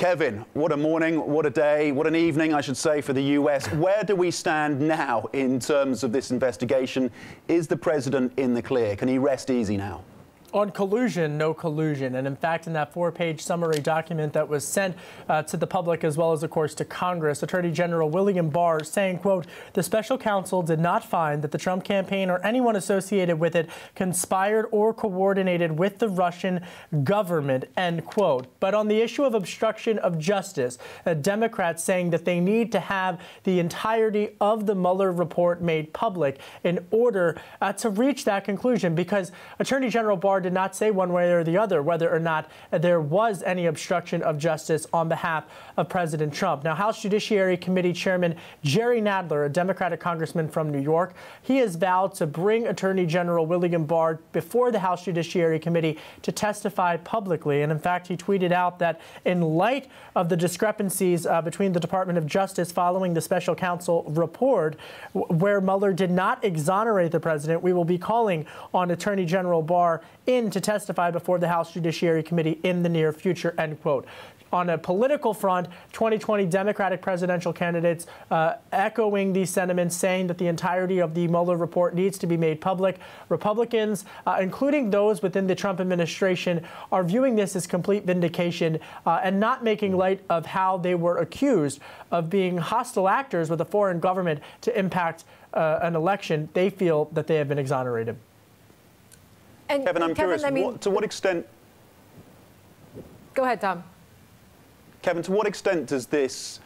Kevin, what a morning, what a day, what an evening, I should say, for the US. Where do we stand now in terms of this investigation? Is the president in the clear? Can he rest easy now? On collusion, no collusion. And in fact, in that 4-page summary document that was sent to the public as well as, of course, to Congress, Attorney General William Barr saying, quote, the special counsel did not find that the Trump campaign or anyone associated with it conspired or coordinated with the Russian government, end quote. But on the issue of obstruction of justice, Democrats saying that they need to have the entirety of the Mueller report made public in order to reach that conclusion, because Attorney General Barr did not say one way or the other whether or not there was any obstruction of justice on behalf of President Trump. Now, House Judiciary Committee Chairman Jerry Nadler, a Democratic congressman from New York, he has vowed to bring Attorney General William Barr before the House Judiciary Committee to testify publicly. And in fact, he tweeted out that in light of the discrepancies between the Department of Justice following the special counsel report, where Mueller did not exonerate the president, we will be calling on Attorney General Barr in to testify before the House Judiciary Committee in the near future, end quote. On a political front, 2020 Democratic presidential candidates echoing these sentiments, saying that the entirety of the Mueller report needs to be made public. Republicans, including those within the Trump administration, are viewing this as complete vindication and not making light of how they were accused of being hostile actors with a foreign government to impact an election. They feel that they have been exonerated. And Kevin, I'm curious, to what extent... Go ahead, Tom. Kevin, to what extent does this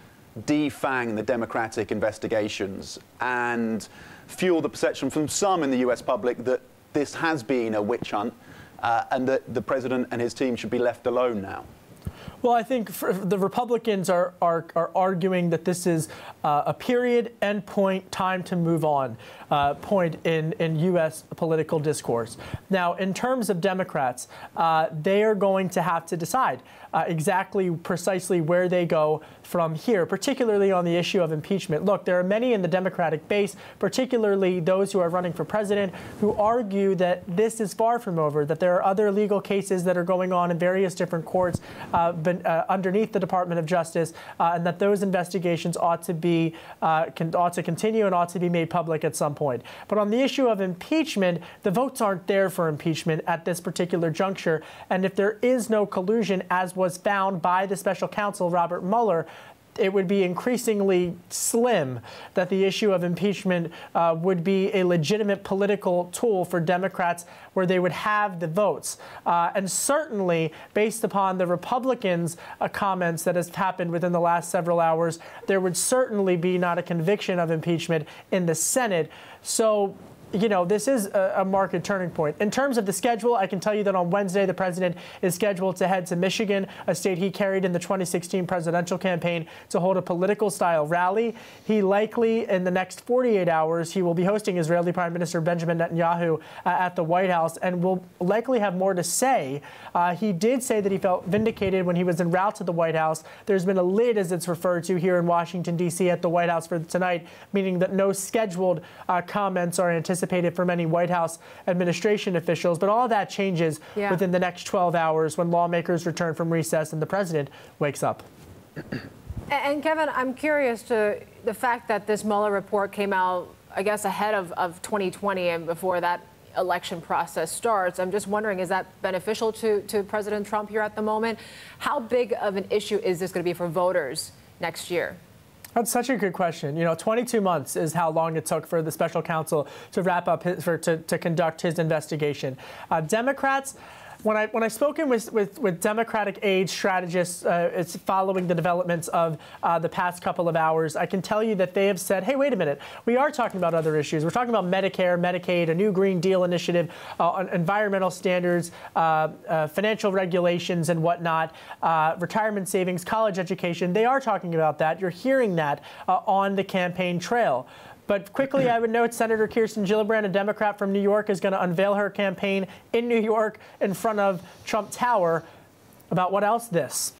defang the Democratic investigations and fuel the perception from some in the US public that this has been a witch hunt and that the president and his team should be left alone now? Well, I think the Republicans are arguing that this is a period, end point, time to move on point in U.S. political discourse. Now, in terms of Democrats, they are going to have to decide precisely where they go from here, particularly on the issue of impeachment. Look, there are many in the Democratic base, particularly those who are running for president, who argue that this is far from over, that there are other legal cases that are going on in various different courts underneath the Department of Justice, and that those investigations ought to continue and ought to be made public at some point. But on the issue of impeachment, the votes aren't there for impeachment at this particular juncture. And if there is no collusion, as was found by the special counsel Robert Mueller, it would be increasingly slim that the issue of impeachment would be a legitimate political tool for Democrats where they would have the votes. And certainly, based upon the Republicans' comments that has happened within the last several hours, there would certainly be not a conviction of impeachment in the Senate. So, you know, this is a market turning point. In terms of the schedule, I can tell you that on Wednesday, the president is scheduled to head to Michigan, a state he carried in the 2016 presidential campaign, to hold a political-style rally. He likely, in the next 48 hours, he will be hosting Israeli Prime Minister Benjamin Netanyahu at the White House and will likely have more to say. He did say that he felt vindicated when he was en route to the White House. There's been a lid, as it's referred to, here in Washington, D.C. at the White House for tonight, meaning that no scheduled comments are anticipated for many White House administration officials. But all of that changes within the next 12 hours when lawmakers return from recess and the president wakes up. And Kevin, I'm curious to the fact that this Mueller report came out, I guess, ahead of 2020 and before that election process starts. I'm just wondering, is that beneficial to President Trump here at the moment? How big of an issue is this going to be for voters next year? That's such a good question. You know, 22 months is how long it took for the special counsel to wrap up to conduct his investigation. Democrats, when I've spoken with Democratic aide strategists, it's following the developments of the past couple of hours, I can tell you that they have said, hey, wait a minute, we are talking about other issues. We're talking about Medicare, Medicaid, a new Green Deal initiative, on environmental standards, financial regulations and whatnot, retirement savings, college education. They are talking about that. You're hearing that on the campaign trail. But quickly, I would note Senator Kirsten Gillibrand, a Democrat from New York, is going to unveil her campaign in New York in front of Trump Tower. About what else? This.